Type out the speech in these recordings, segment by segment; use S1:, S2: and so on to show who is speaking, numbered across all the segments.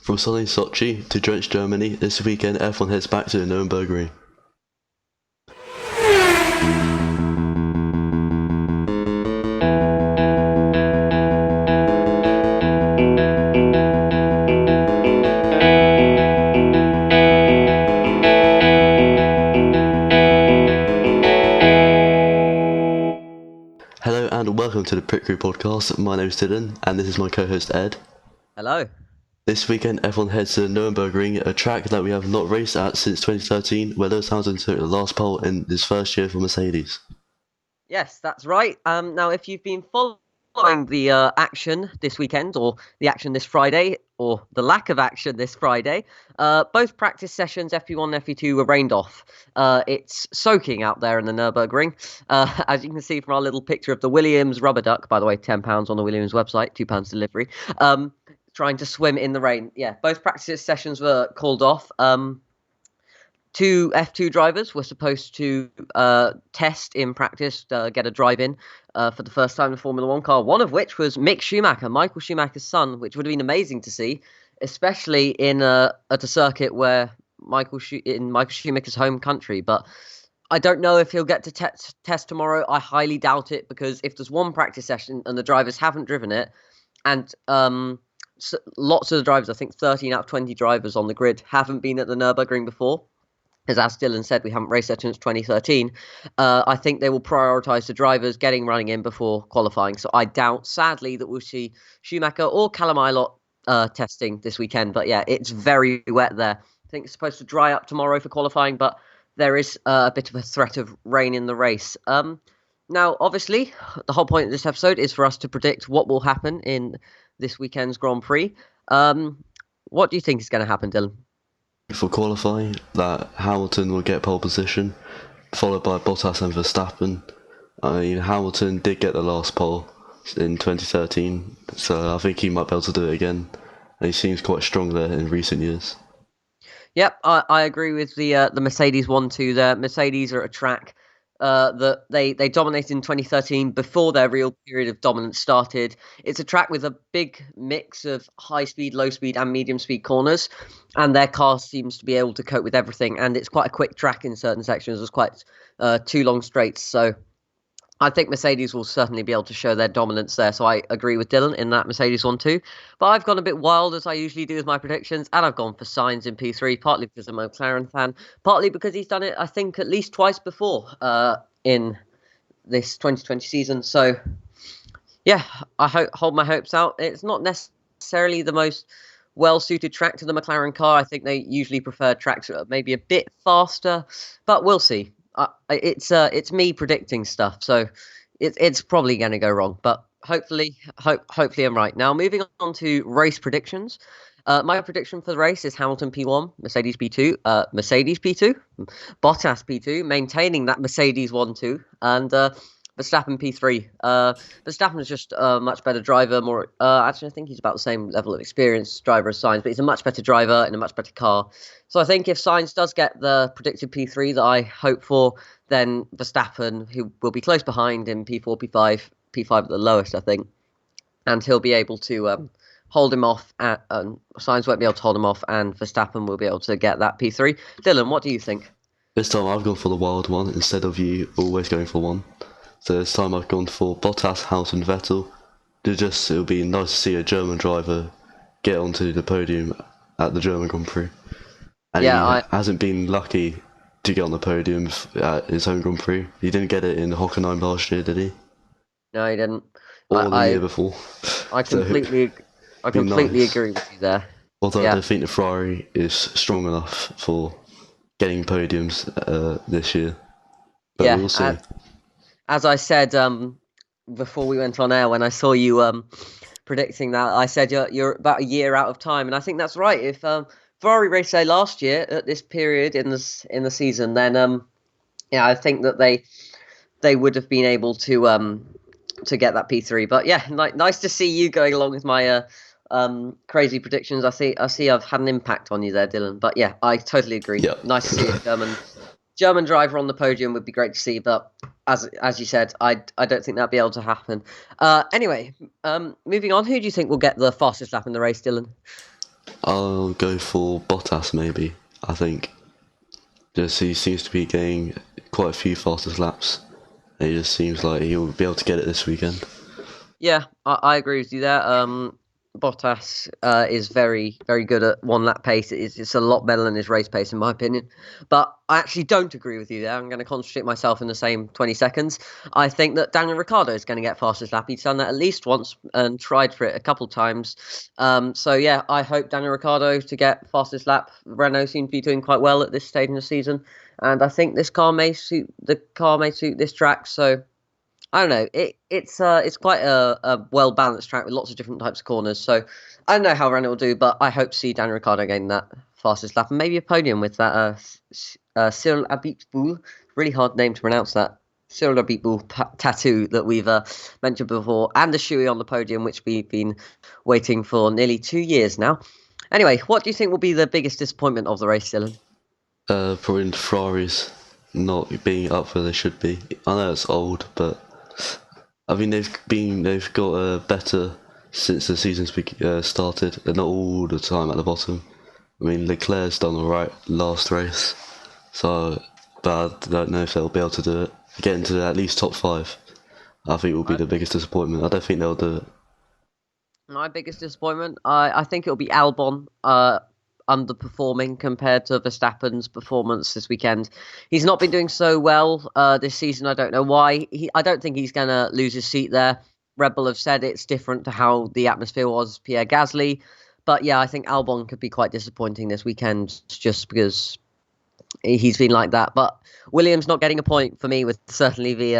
S1: From sunny Sochi to drenched Germany, this weekend F1 heads back to the Nürburgring. Hello and welcome to the Pit Crew podcast. My name is Dylan and this is my co-host Ed.
S2: Hello.
S1: This weekend F1 heads to the Nürburgring, a track that we have not raced at since 2013, where Lewis Hamilton took the last pole in his first year for Mercedes.
S2: Yes, that's right. Now, if you've been following the action this weekend, or the action this Friday, or the lack of action this Friday, both practice sessions, FP1 and FP2, were rained off. It's soaking out there in the Nürburgring. As you can see from our little picture of the Williams rubber duck, by the way, £10 on the Williams website, £2 delivery, trying to swim in the rain. Yeah, both practice sessions were called off. Two F2 drivers were supposed to test in practice, get a drive in for the first time in a Formula One car, one of which was Mick Schumacher, Michael Schumacher's son, which would have been amazing to see, especially at a circuit where in Michael Schumacher's home country. But I don't know if he'll get to test tomorrow. I highly doubt it, because if there's one practice session and the drivers haven't driven it, and lots of the drivers, I think 13 out of 20 drivers on the grid, haven't been at the Nürburgring before, as Dylan said, we haven't raced there since 2013. I think they will prioritise the drivers running in before qualifying. So I doubt, sadly, that we'll see Schumacher or Callum Ilott testing this weekend. But yeah, it's very wet there. I think it's supposed to dry up tomorrow for qualifying, but there is a bit of a threat of rain in the race. Now, obviously, the whole point of this episode is for us to predict what will happen in this weekend's Grand Prix. What do you think is going to happen, Dylan?
S1: For qualifying, that Hamilton will get pole position, followed by Bottas and Verstappen. Hamilton did get the last pole in 2013, so I think he might be able to do it again. And he seems quite strong there in recent years.
S2: Yep, I agree with the Mercedes 1-2 there. Mercedes are a track that they dominated in 2013 before their real period of dominance started. It's a track with a big mix of high speed, low speed and medium speed corners, and their car seems to be able to cope with everything, and it's quite a quick track in certain sections. There's quite two long straights, so I think Mercedes will certainly be able to show their dominance there. So I agree with Dylan in that Mercedes 1-2. But I've gone a bit wild, as I usually do with my predictions, and I've gone for Sainz in P3, partly because I'm a McLaren fan, partly because he's done it, I think, at least twice before in this 2020 season. So, yeah, I hold my hopes out. It's not necessarily the most well-suited track to the McLaren car. I think they usually prefer tracks that are maybe a bit faster, but we'll see. It's me predicting stuff, so it's probably going to go wrong, but hopefully I'm right. Now, moving on to race predictions. My prediction for the race is Hamilton P1, Mercedes P2, Mercedes P2, Bottas P2, maintaining that Mercedes 1-2, and Verstappen P3. Verstappen is just a much better driver. Actually, I think he's about the same level of experience driver as Sainz, but he's a much better driver in a much better car. So I think if Sainz does get the predicted P3 that I hope for, then Verstappen, who will be close behind in P4, P5, P5 at the lowest, I think, and he'll be able to hold him off. Sainz won't be able to hold him off, and Verstappen will be able to get that P3. Dylan, what do you think?
S1: This time I've gone for the wild one instead of you always going for one. So this time I've gone for Bottas, Hamilton, Vettel. It'll be nice to see a German driver get onto the podium at the German Grand Prix. And he hasn't been lucky to get on the podium at his home Grand Prix. He didn't get it in Hockenheim last year, did he?
S2: No, he didn't.
S1: Or the year before.
S2: I completely agree with you there.
S1: Although I don't think the Ferrari is strong enough for getting podiums this year. But we'll see.
S2: As I said before we went on air, when I saw you predicting that, I said you're about a year out of time, and I think that's right. If Ferrari raced there last year at this period in the season, then I think that they would have been able to get that P3. But yeah, nice to see you going along with my crazy predictions. I see I've had an impact on you there, Dylan. But yeah, I totally agree.
S1: Yep.
S2: Nice to see a German driver on the podium would be great to see, but as you said, I don't think that'd be able to happen. Anyway, moving on, who do you think will get the fastest lap in the race, Dylan?
S1: I'll go for Bottas maybe. I think just he seems to be getting quite a few fastest laps. It just seems like he'll be able to get it this weekend.
S2: Yeah, I agree with you there. Bottas is very, very good at one lap pace. It's a lot better than his race pace, in my opinion. But I actually don't agree with you there. I'm going to contradict myself in the same 20 seconds. I think that Daniel Ricciardo is going to get fastest lap. He's done that at least once and tried for it a couple times. So yeah, I hope Daniel Ricciardo to get fastest lap. Renault seem to be doing quite well at this stage in the season, and I think this car may suit this track. So I don't know. It's quite a well balanced track with lots of different types of corners. So I don't know how Renault will do, but I hope to see Daniel Ricciardo gain that fastest lap and maybe a podium with that Cyril Abiteboul. Really hard name to pronounce that. Cyril Abiteboul tattoo that we've mentioned before, and the shoey on the podium, which we've been waiting for nearly 2 years now. Anyway, what do you think will be the biggest disappointment of the race, Dylan?
S1: Probably the Ferraris not being up where they should be. I know it's old, but I mean they've got better since the season's started. They're not all the time at the bottom. I mean Leclerc's done alright last race, so but I don't know if they'll be able to do it. Get into at least top 5. I think will be the biggest disappointment. I don't think they'll do it.
S2: My biggest disappointment, I think it'll be Albon underperforming compared to Verstappen's performance this weekend. He's not been doing so well this season. I don't know why. I don't think he's going to lose his seat there. Red Bull have said it's different to how the atmosphere was Pierre Gasly. But yeah, I think Albon could be quite disappointing this weekend just because he's been like that. But Williams not getting a point for me would certainly be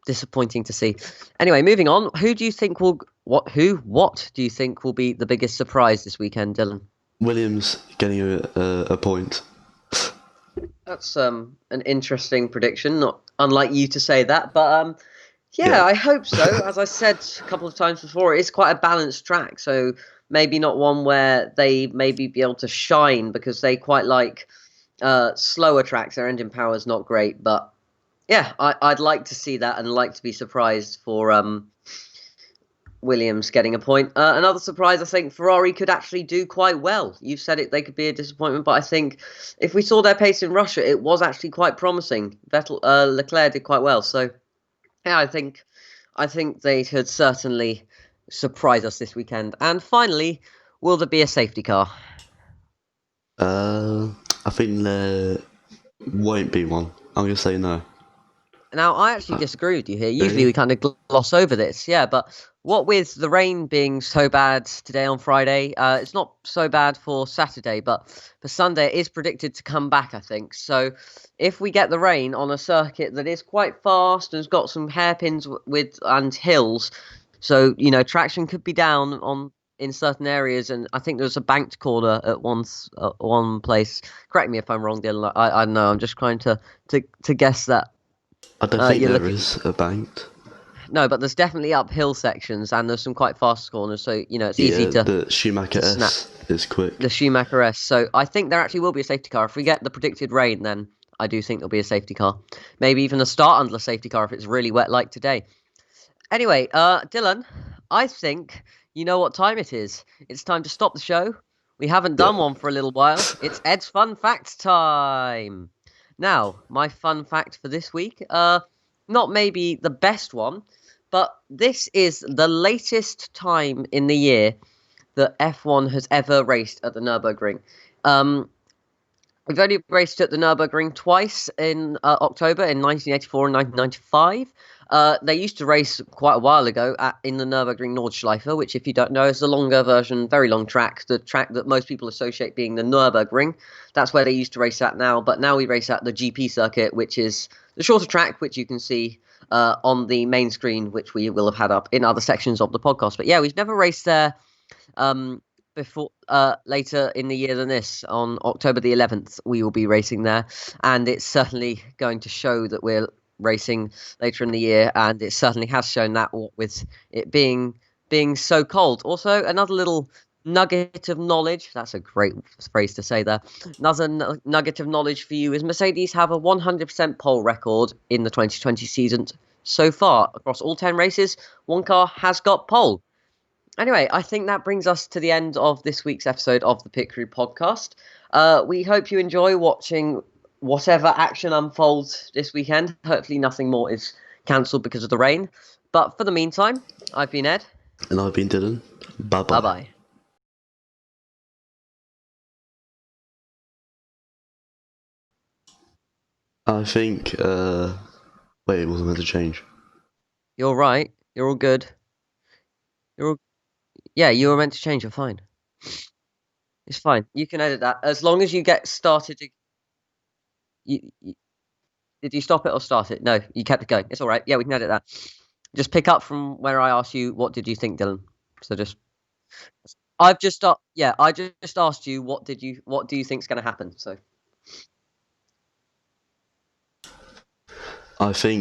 S2: disappointing to see. Anyway, moving on. Who do you think will what do you think will be the biggest surprise this weekend, Dylan?
S1: Williams getting a point.
S2: That's an interesting prediction. Not unlike you to say that, but
S1: Yeah.
S2: I hope so. As I said a couple of times before, it's quite a balanced track, so maybe not one where they maybe be able to shine because they quite like slower tracks. Their engine power is not great, but yeah, I'd like to see that and like to be surprised for Williams getting a point. Another surprise, I think Ferrari could actually do quite well. You've said it; they could be a disappointment, but I think if we saw their pace in Russia, it was actually quite promising. Leclerc did quite well, so yeah, I think they could certainly surprise us this weekend. And finally, will there be a safety car?
S1: I think there won't be one. I'm gonna say no.
S2: Now, I actually disagree with you here. Usually we kind of gloss over this, yeah, but what with the rain being so bad today on Friday, it's not so bad for Saturday, but for Sunday it is predicted to come back, I think. So if we get the rain on a circuit that is quite fast and has got some hairpins and hills, so, traction could be down in certain areas, and I think there's a banked corner at one place. Correct me if I'm wrong, Dylan. I don't know. I'm just trying to guess that.
S1: I don't think there is a banked.
S2: No, but there's definitely uphill sections and there's some quite fast corners, so it's easy to.
S1: The Schumacher S is quick.
S2: The Schumacher S. So I think there actually will be a safety car if we get the predicted rain. Then I do think there'll be a safety car, maybe even a start under the safety car if it's really wet like today. Anyway, Dylan, I think you know what time it is. It's time to stop the show. We haven't done one for a little while. It's Ed's fun fact time. Now, my fun fact for this week, not maybe the best one, but this is the latest time in the year that F1 has ever raced at the Nürburgring. We've only raced at the Nürburgring twice in October in 1984 and 1995. They used to race quite a while ago in the Nürburgring Nordschleife, which, if you don't know, is the longer version, very long track, the track that most people associate being the Nürburgring. That's where they used to race at now, but now we race at the GP circuit, which is the shorter track, which you can see on the main screen, which we will have had up in other sections of the podcast. But yeah, we've never raced there before later in the year than this. On October the 11th, we will be racing there, and it's certainly going to show that we're racing later in the year, and it certainly has shown that with it being so cold. Also, another little nugget of knowledge, that's a great phrase to say there, another nugget of knowledge for you is Mercedes have a 100% pole record in the 2020 season so far. Across all 10 races, one car has got pole. Anyway, I think that brings us to the end of this week's episode of the Pit Crew podcast. We hope you enjoy watching whatever action unfolds this weekend. Hopefully, nothing more is cancelled because of the rain. But for the meantime, I've been Ed.
S1: And I've been Dylan. Bye
S2: Bye
S1: bye.
S2: bye.
S1: I think, wait, it wasn't meant to change.
S2: You're right. You're all good. Yeah, you were meant to change. You're fine. It's fine. You can edit that as long as you get started. You, did you stop it or start it? No, you kept it going. It's all right. Yeah, we can edit that. Just pick up from where I asked you, what did you think, Dylan? So I just asked you, what do you think's going to happen? So
S1: I think